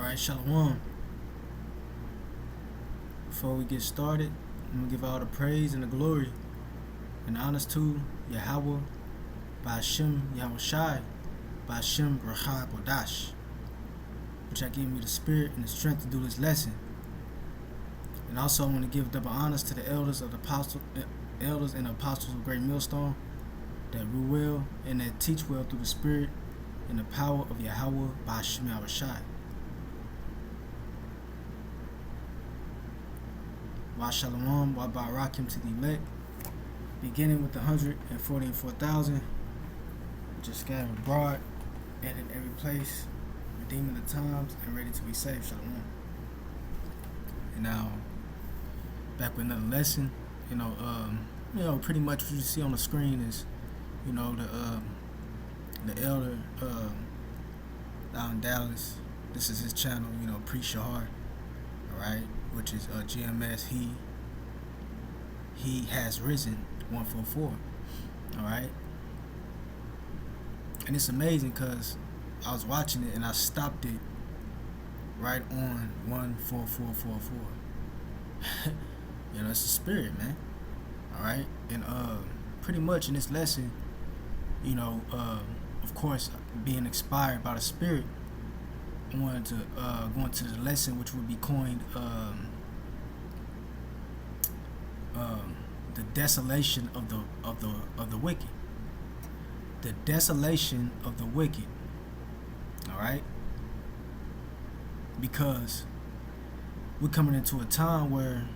Alright, Shalom. Before we get started, I'm going to give all the praise and the glory and honors to Yahweh, Ba'ashem Yahweh Shai, Ba'ashem Rahab Kodash, which I give me the spirit and the strength to do this lesson. And also I want to give double honors to the elders of the elders and apostles of Great Millstone that rule well and that teach well through the spirit and the power of Yahweh, Ba'ashem Yahweh Shai. Wa Shalom, Wa Barakim to the elect, beginning with the 144,000, just scattered abroad and in every place, redeeming the times and ready to be saved. Shalom. And now, back with another lesson. Pretty much what you see on the screen is, the elder out in Dallas. This is his channel, Pre-Shahar, alright, which is GMS. He has risen 144, alright. And it's amazing because I was watching it and I stopped it right on 14444. It's the spirit, man. Alright. And pretty much in this lesson, of course, being inspired by the spirit, I wanted to go into the lesson, which would be coined the desolation of the wicked. The desolation of the wicked. All right, because we're coming into a time where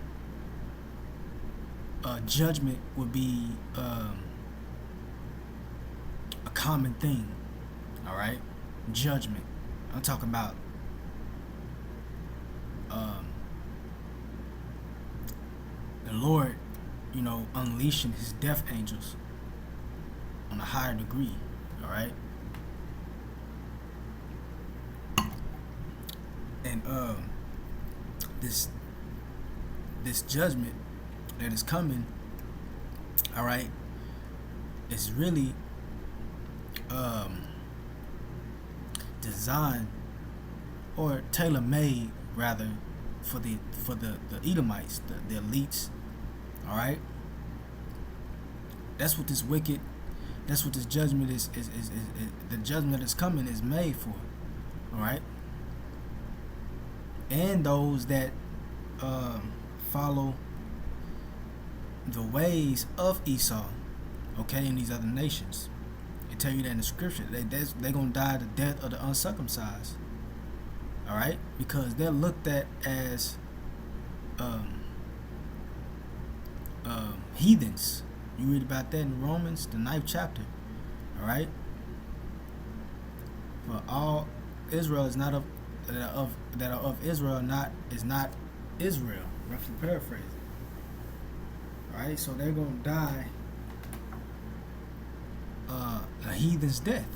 judgment would be a common thing. All right, judgment. I'm talking about the Lord, unleashing his death angels on a higher degree. All right. And this judgment that is coming, all right, is really designed or tailor-made rather for the Edomites, the elites. All right, that's what this judgment is the judgment that is coming is made for. All right. And those that follow the ways of Esau, okay, in these other nations. They tell you that in the scripture, they're going to die the death of the uncircumcised. All right? Because they're looked at as heathens. You read about that in Romans, the 9th chapter. All right? For all Israel is not that are of Israel is not Israel. Roughly paraphrasing. Alright, so they're gonna die a heathen's death.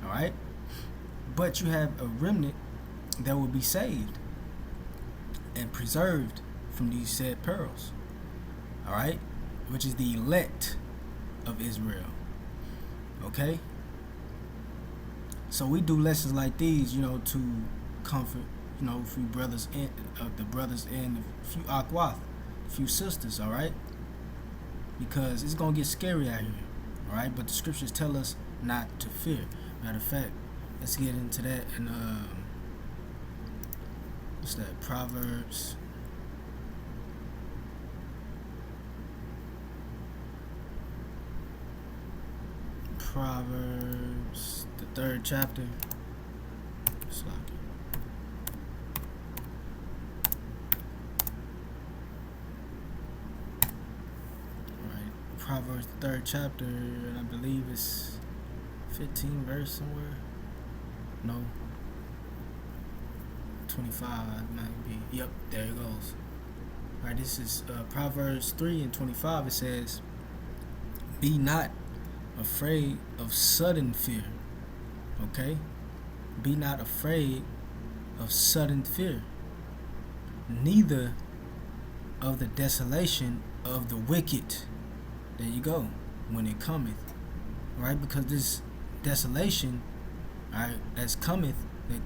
Alright? But you have a remnant that will be saved and preserved from these said perils. Alright? Which is the elect of Israel. Okay? So we do lessons like these, to comfort, a few brothers and a few akwath, a few sisters, all right? Because it's gonna get scary out here, all right? But the scriptures tell us not to fear. Matter of fact, let's get into that in what's that? Proverbs. Proverbs, the 3rd chapter. Alright, Proverbs, the 3rd chapter, and I believe it's 15 verse somewhere. No, 25 might be. Yep, there it goes. Alright, this is Proverbs 3 and 25. It says, "Be not afraid of sudden fear." Okay? Be not afraid of sudden fear, neither of the desolation of the wicked. There you go. When it cometh. Alright? Because this desolation, alright, that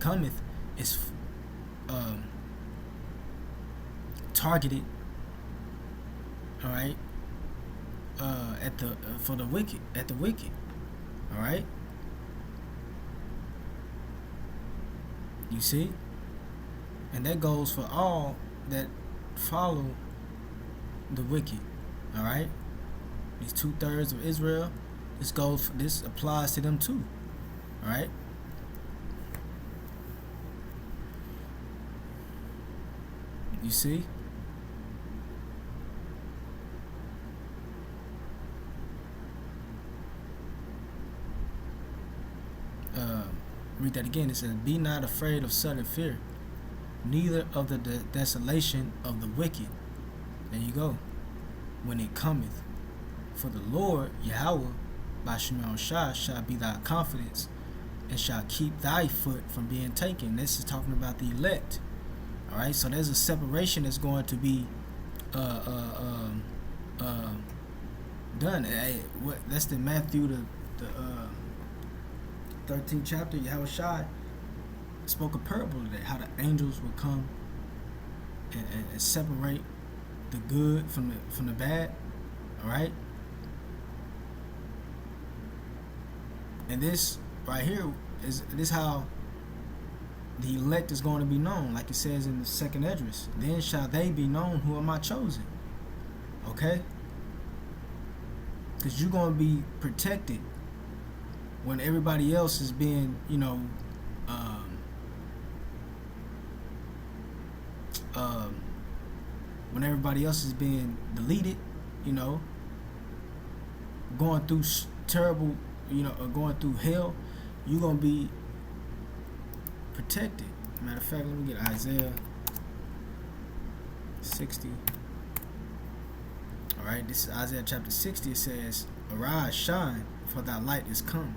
cometh is um, targeted, all right, at the for the wicked, at the wicked, all right. You see, and that goes for all that follow the wicked, all right. These 2/3 of Israel, this applies to them too, all right. You see, read that again. It says, "Be not afraid of sudden fear, neither of the desolation of the wicked." There you go. When it cometh, for the Lord Yahweh by Shema Shah shall be thy confidence, and shall keep thy foot from being taken. This is talking about the elect. All right. So there's a separation that's going to be done. That's the Matthew the 13th chapter. Yahweh Shai spoke a parable of that, how the angels would come and separate the good from the bad. All right. And this right here is how the elect is going to be known, like it says in the second address. Then shall they be known who are my chosen. Okay? Because you're going to be protected when everybody else is being, when everybody else is being deleted, going through terrible, or going through hell, you're going to be protected. Matter of fact, let me get Isaiah 60. All right, this is Isaiah chapter 60. It says, "Arise, shine, for thy light is come,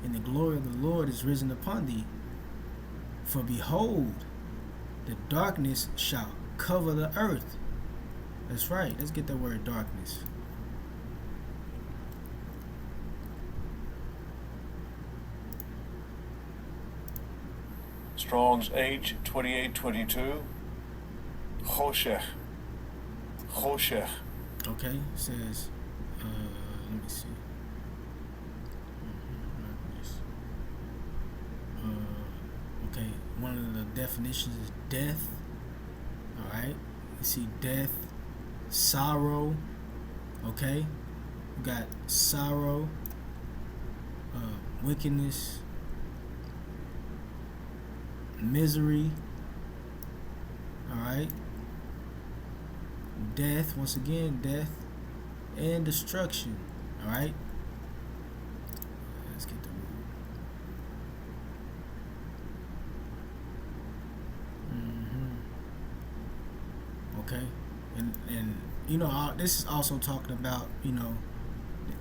and the glory of the Lord is risen upon thee. For behold, the darkness shall cover the earth." That's right. Let's get that word darkness. Strong's H2822. Choshech. Choshech. Okay, it says, let me see. Okay, one of the definitions is death. All right, you see death, sorrow. Okay, we got sorrow, wickedness, misery. All right, death, once again, death and destruction. All right, let's get the word. Okay, and this is also talking about the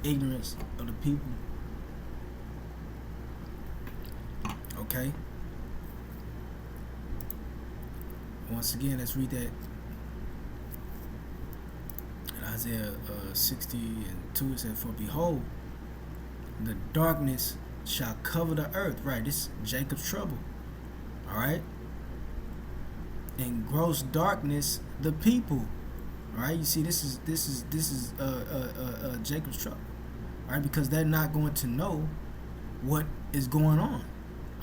ignorance of the people. Okay. Once again, let's read that in Isaiah 60 and 2. It said, "For behold, the darkness shall cover the earth." Right, this is Jacob's trouble. All right, and gross darkness the people. All right, you see, this is Jacob's trouble. All right, because they're not going to know what is going on.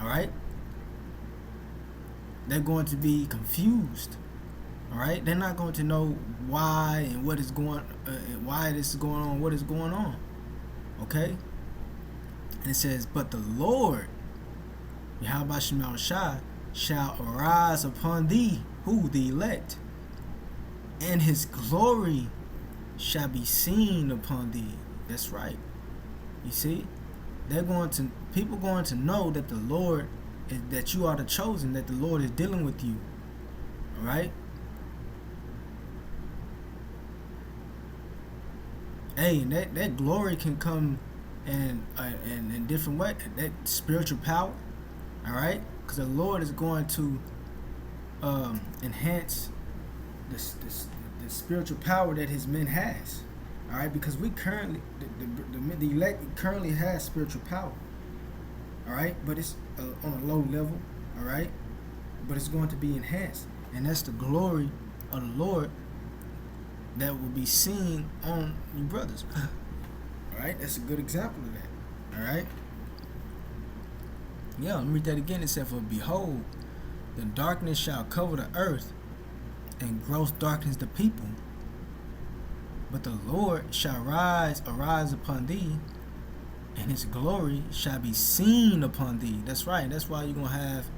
All right. They're going to be confused. All right, they're not going to know why and what is going, why this is going on, what is going on. Okay, and it says, "But the Lord, Yahweh Shema Shai, shall arise upon thee," who? The elect, "and his glory shall be seen upon thee." That's right. You see, people going to know that the Lord, that you are the chosen, that the Lord is dealing with you. All right. Hey, and that glory can come in different ways. That spiritual power. All right, because the Lord is going to enhance the spiritual power that His men has. All right, because we currently the elect currently has spiritual power. All right, but it's on a low level. All right, but it's going to be enhanced, and that's the glory of the Lord that will be seen on you brothers. All right, that's a good example of that. All right, yeah. Let me read that again. It said, "For behold, the darkness shall cover the earth, and gross darkness the people. But the Lord shall arise upon thee, and his glory shall be seen upon thee." That's right. That's why you're gonna have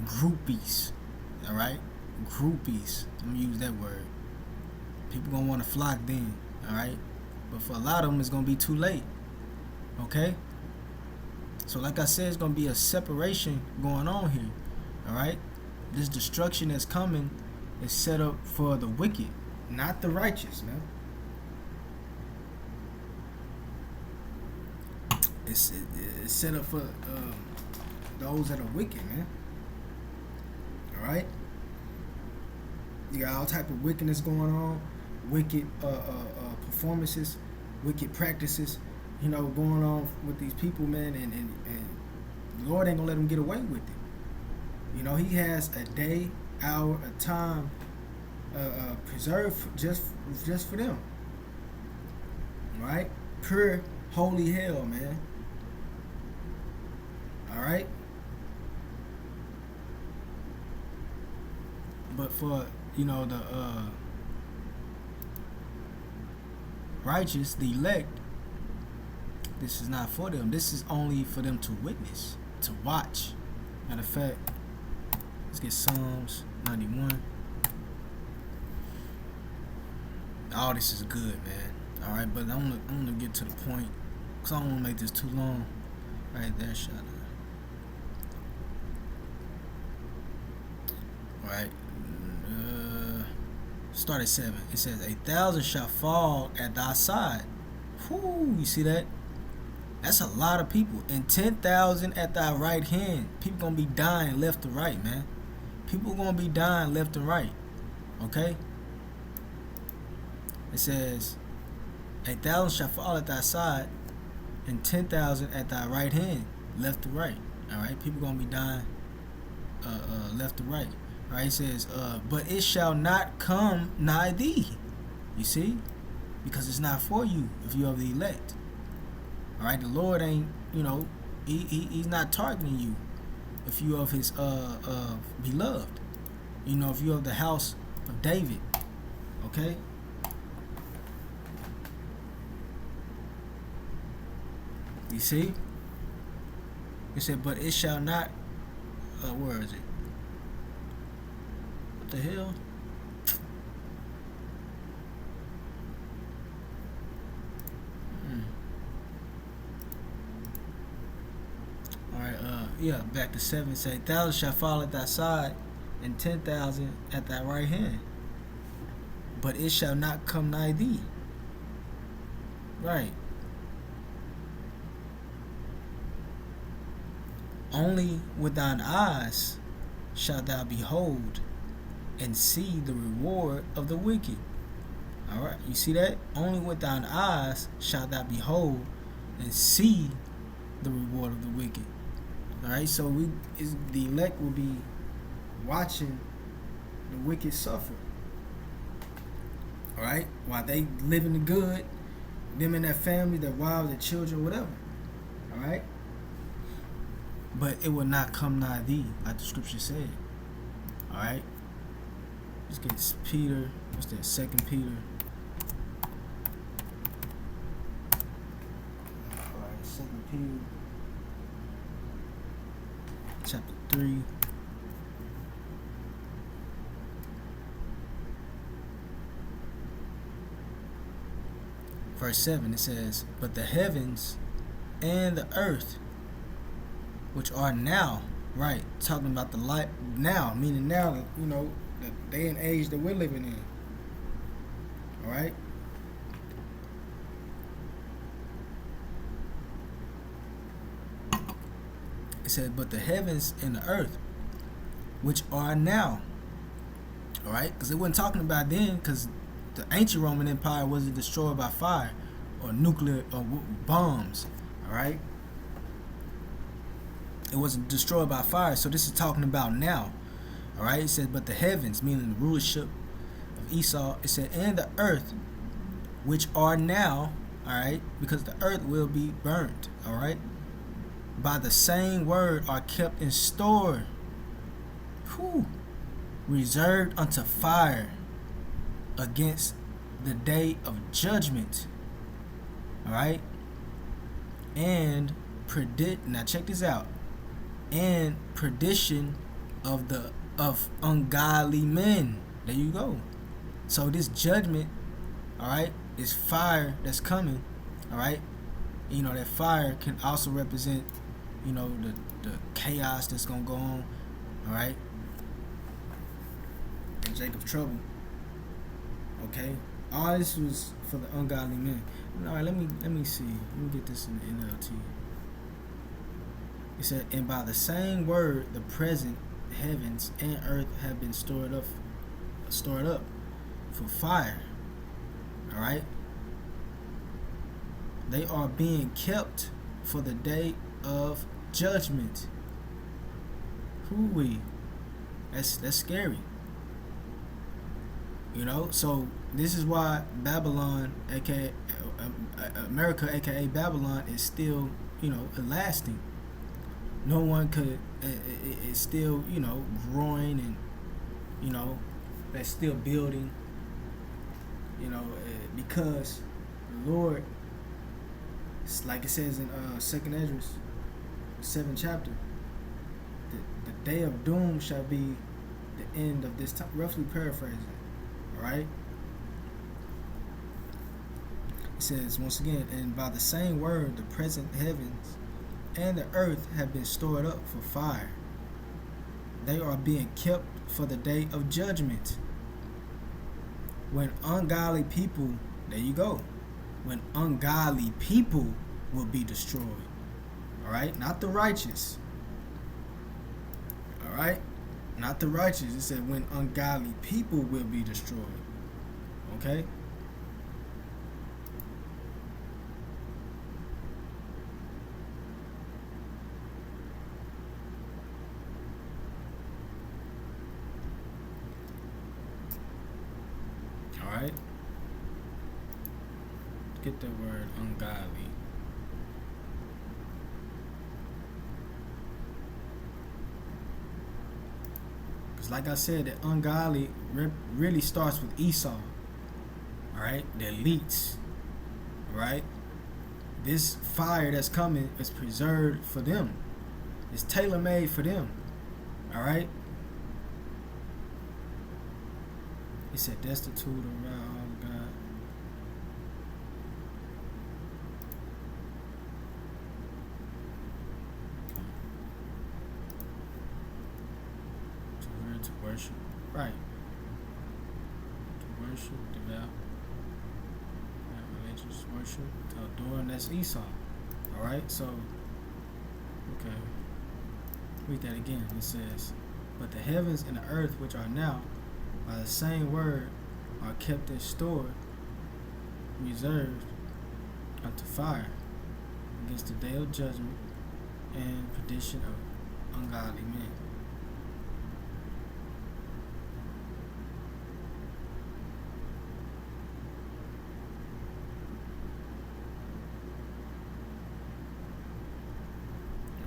groupies. All right, groupies. I'm gonna use that word. People gonna want to flock then. All right, but for a lot of them, it's gonna be too late. Okay. So, like I said, it's gonna be a separation going on here. All right, this destruction that's coming is set up for the wicked, not the righteous, man. It's set up for those that are wicked, man. All right, you got all type of wickedness going on, wicked performances, wicked practices, going on with these people, man, and the Lord ain't gonna let them get away with it. He has a day, hour, a time preserved just for them. All right, pure holy hell, man. All right, but for the righteous, the elect, this is not for them. This is only for them to witness, to watch. Matter of fact, let's get Psalms 91. All this is good, man. All right, but I'm gonna get to the point, cause I don't want to make this too long. Right there, shut up. All right, start at 7. It says, 1,000 shall fall at thy side. Whoo, you see that? That's a lot of people. And 10,000 at thy right hand. People gonna be dying left to right, man. People gonna be dying left and right. Okay? It says, 1,000 shall fall at thy side, and 10,000 at thy right hand, left to right. All right? People gonna be dying left to right. All right? It says, but it shall not come nigh thee. You see? Because it's not for you if you are the elect. All right? The Lord ain't, he's not targeting you if you of his beloved. If you of the house of David. Okay? You see? It said, but it shall not, where is it? What the hell? Alright, yeah, back to 7. Say, 1,000 shall fall at thy side, and 10,000 at thy right hand. But it shall not come nigh thee. Right. Only with thine eyes shalt thou behold and see the reward of the wicked. Alright, you see that? Only with thine eyes shalt thou behold and see the reward of the wicked. Alright, so the elect will be watching the wicked suffer. Alright, while they living the good, them and their family, their wives, their children, whatever. Alright? But it will not come nigh thee, like the scripture said. Alright? Let's get Peter. What's that? 2 Peter. Alright, 2 Peter. Chapter 3. Verse 7, it says, but the heavens and the earth, which are now, right, talking about the light now, meaning now, the day and age that we're living in. All right? It said, but the heavens and the earth, which are now. All right? Because it wasn't talking about then, because the ancient Roman Empire wasn't destroyed by fire or nuclear or bombs. All right? It wasn't destroyed by fire. So this is talking about now. All right. It said, but the heavens, meaning the rulership of Esau. It said, and the earth, which are now, all right, because the earth will be burnt, all right, by the same word are kept in store, reserved unto fire against the day of judgment, all right, and predict. Now check this out, and perdition of ungodly men. There you go. So this judgment, all right, is fire that's coming, all right. You know that fire can also represent, you know, the chaos that's gonna go on, all right. And Jacob's trouble. Okay, all this was for the ungodly men. All right, let me see. Let me get this in the NLT. It said, and by the same word, the present heavens and earth have been stored up for fire. All right. They are being kept for the day of judgment. Hoo-wee. That's scary. You know, so this is why Babylon, aka America, aka Babylon, is still, you know, lasting. No one could. It's still, you know, growing, and you know, they're still building. You know, because the Lord, like it says in 2nd Esdras, 7th chapter, the day of doom shall be the end of this time. Roughly paraphrasing, all right. It says once again, and by the same word, the present heavens and the earth have been stored up for fire. They are being kept for the day of judgment. When ungodly people, there you go. When ungodly people will be destroyed. All right, not the righteous. All right, not the righteous. It said when ungodly people will be destroyed. Okay. All right. Get the word ungodly. Because like I said, the ungodly really starts with Esau. Alright? The elites. Alright? This fire that's coming is preserved for them. It's tailor-made for them. Alright? He said destitute around all God. To worship. Right. To worship, devout. Religious worship. To adore, and that's Esau. Alright, so okay. Read that again. It says, but the heavens and the earth which are now by the same word are kept in store, reserved unto fire against the day of judgment and perdition of ungodly men.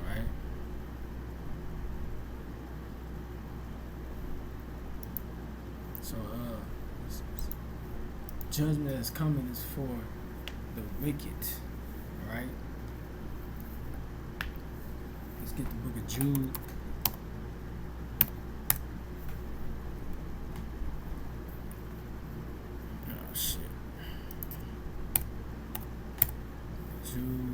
Alright. So judgment that's coming is for the wicked. Alright. Let's get the book of Jude. Oh shit. Jude.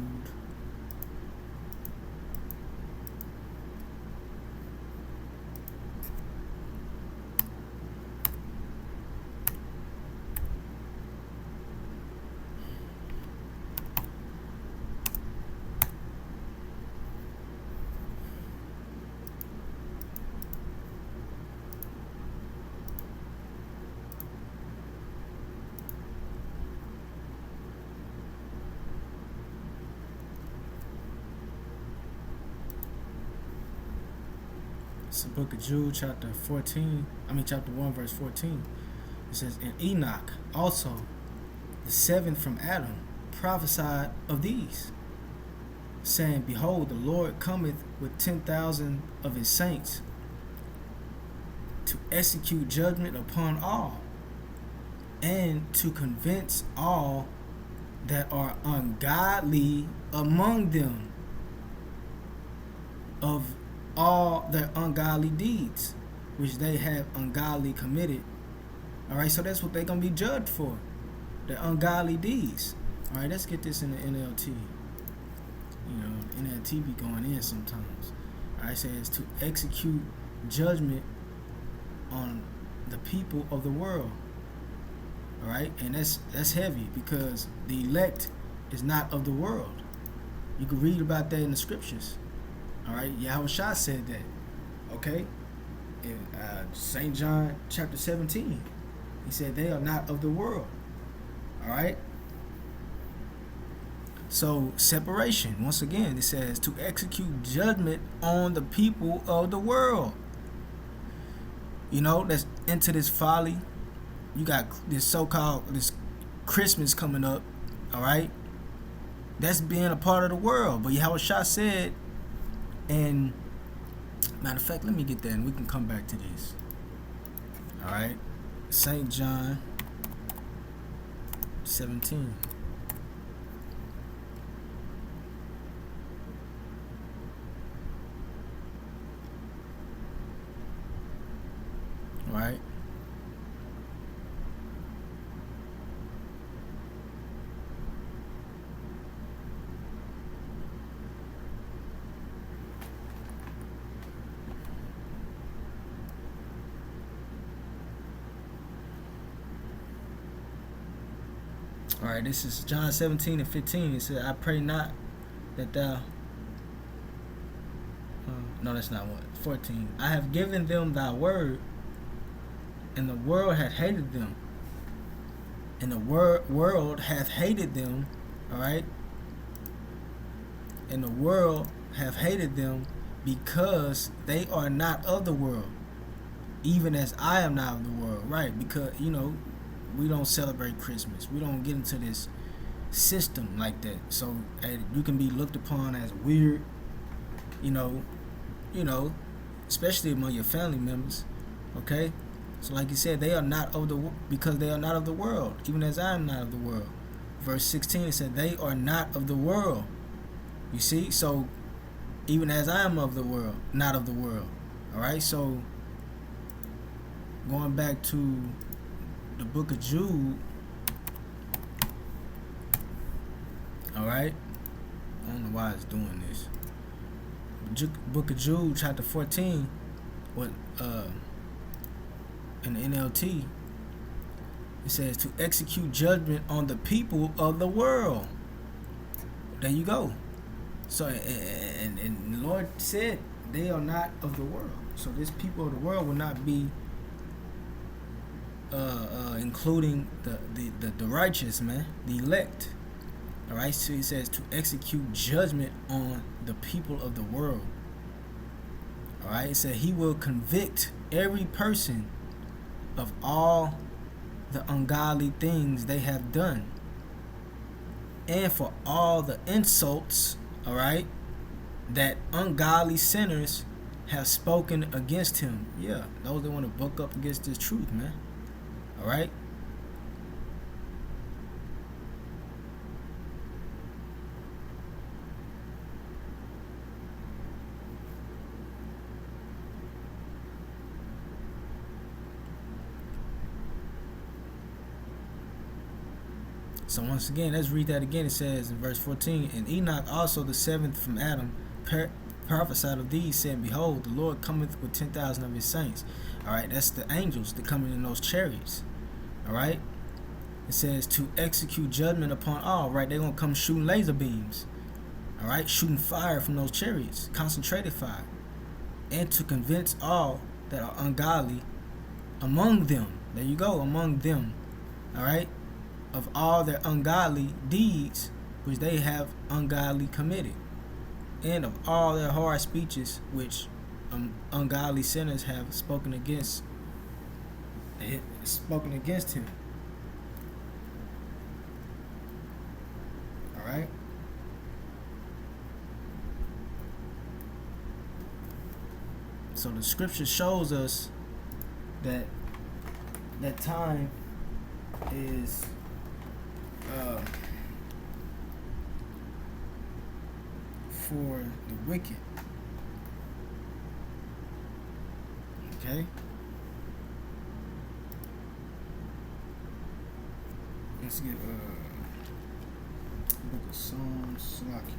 It's the book of Jude, chapter 1, verse 14. It says, and Enoch also, the seventh from Adam, prophesied of these, saying, behold, the Lord cometh with 10,000 of his saints to execute judgment upon all, and to convince all that are ungodly among them of all their ungodly deeds, which they have ungodly committed. Alright, so that's what they're going to be judged for, their ungodly deeds. Alright, let's get this in the NLT. You know, NLT be going in sometimes. Alright, it says to execute judgment on the people of the world. Alright, and that's heavy, because the elect is not of the world. You can read about that in the scriptures. Alright, Yahushua said that. Okay? In St. John chapter 17. He said they are not of the world. Alright? So, separation. Once again, it says to execute judgment on the people of the world. You know, that's into this folly. You got this so-called, this Christmas coming up. Alright? That's being a part of the world. But Yahushua said, and matter of fact, let me get that and we can come back to this. Alright. St. John 17. Right. Alright, this is John 17 and 15. It said, I pray not that thou... no, that's not what. 14. I have given them thy word, and the world hath hated them. And the world hath hated them. Alright? And the world hath hated them because they are not of the world, even as I am not of the world. Right? Because, you know, we don't celebrate Christmas. We don't get into this system like that. So you can be looked upon as weird, you know, especially among your family members. Okay? So like you said, they are not of the, because they are not of the world, even as I am not of the world. Verse 16, it said, they are not of the world. You see? So even as I am of the world, not of the world. Alright? So going back to the book of Jude. Alright? I don't know why it's doing this. Book of Jude, chapter 14, what in the NLT, it says to execute judgment on the people of the world. There you go. So and the Lord said they are not of the world. So this people of the world will not be including the righteous, man, the elect. Alright, so he says to execute judgment on the people of the world. Alright, it said he will convict every person of all the ungodly things they have done, and for all the insults, alright, that ungodly sinners have spoken against him. Yeah, those that want to buck up against this truth, man. Alright? So once again, let's read that again. It says in verse 14, and Enoch also the seventh from Adam prophesied of these, saying, behold, the Lord cometh with 10,000 of his saints. Alright, that's the angels that coming in those chariots. Alright? It says to execute judgment upon all. Right? They're going to come shooting laser beams. Alright? Shooting fire from those chariots. Concentrated fire. And to convince all that are ungodly among them. There you go, among them. Alright? Of all their ungodly deeds which they have ungodly committed. And of all their hard speeches which ungodly sinners have spoken against him. All right. So the scripture shows us that that time is for the wicked. Okay. Let's get book of Psalms, Slacky.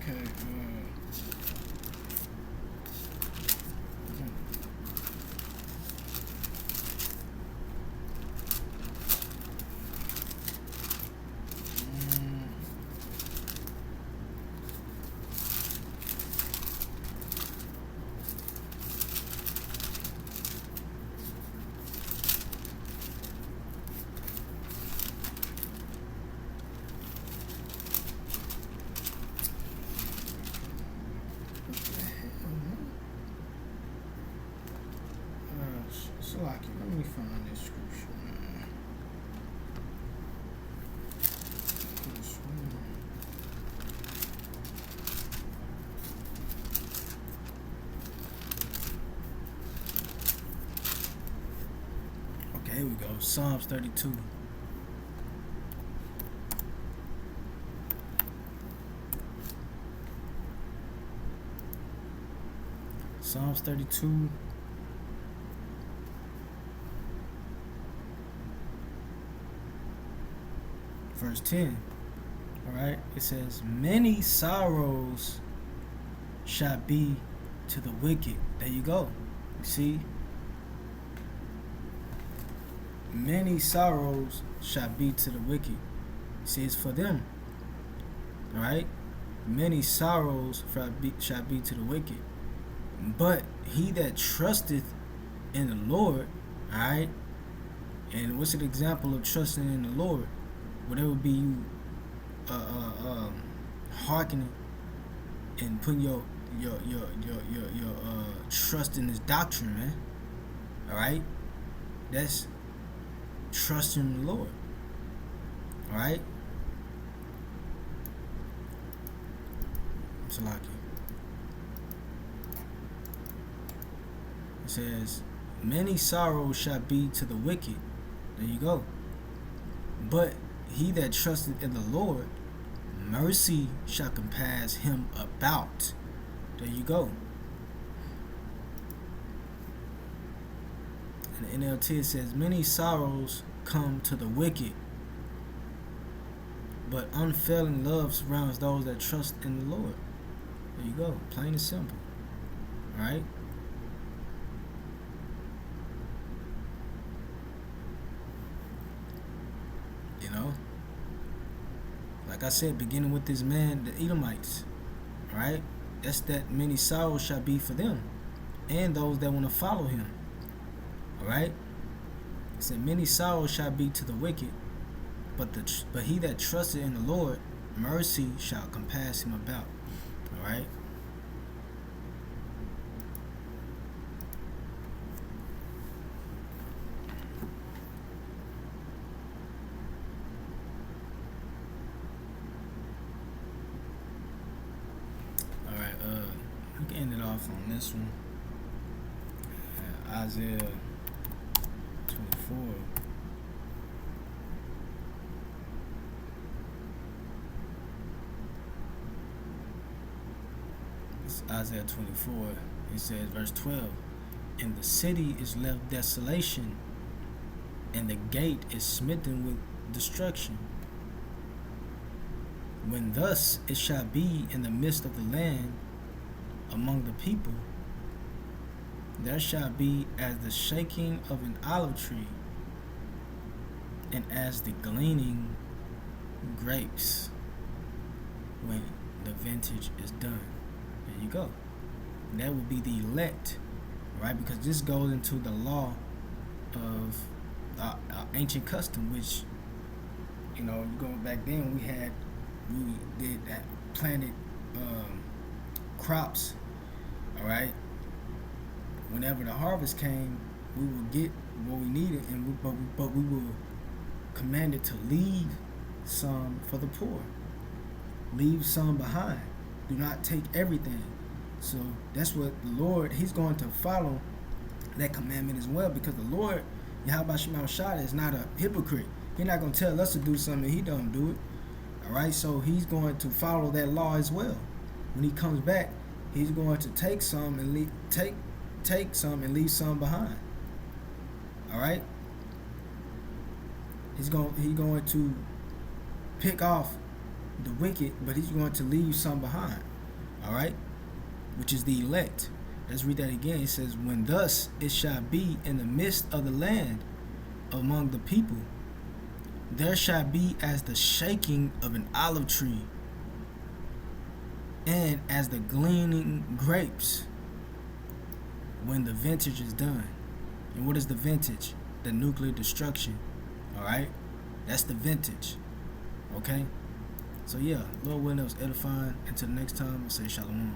Okay. Slacky, let me find this scripture. Okay, here we go. Psalms 32. Psalms 32. Verse 10. Alright, it says, many sorrows shall be to the wicked. There you go. You see? Many sorrows shall be to the wicked. See, it's for them. Alright? Many sorrows shall be to the wicked. But he that trusteth in the Lord, alright? And what's an example of trusting in the Lord? Whatever be you hearkening and putting your trust in this doctrine, man. Alright? That's trusting in the Lord. Alright? Salaki. It says, many sorrows shall be to the wicked. There you go. But he that trusteth in the Lord, mercy shall compass him about. There you go. In the NLT it says, many sorrows come to the wicked, but unfailing love surrounds those that trust in the Lord. There you go. Plain and simple. Alright? You know? Like I said, beginning with this man, the Edomites. Right? That's that many sorrows shall be for them and those that want to follow him. Alright? It said, many sorrows shall be to the wicked, but he that trusted in the Lord, mercy shall compass him about. Alright? We can end it off on this one. Isaiah 24. It's Isaiah 24. It says, verse 12. and the city is left desolation, and the gate is smitten with destruction. When thus it shall be in the midst of the land among the people, there shall be as the shaking of an olive tree, and as the gleaning grapes when the vintage is done. There you go. And that would be the elect, right? Because this goes into the law of ancient custom, which, going back then, we did that, planted crops, all right? Whenever the harvest came, we would get what we needed, but we were commanded to leave some for the poor. Leave some behind. Do not take everything. So that's what the Lord, He's going to follow that commandment as well, because the Lord, Yahweh Shema Shai, is not a hypocrite. He's not going to tell us to do something He don't do it. All right, so He's going to follow that law as well. When He comes back, He's going to take some and take some and leave some behind. All right, He's going to pick off the wicked, but He's going to leave some behind. All right, which is the elect. Let's read that again. It says, when thus it shall be in the midst of the land among the people, there shall be as the shaking of an olive tree, and as the gleaning grapes when the vintage is done. And what is the vintage? The nuclear destruction. All right, that's the vintage. Okay, so yeah, Lord willing, it was edifying. Until next time, I'll say shalom.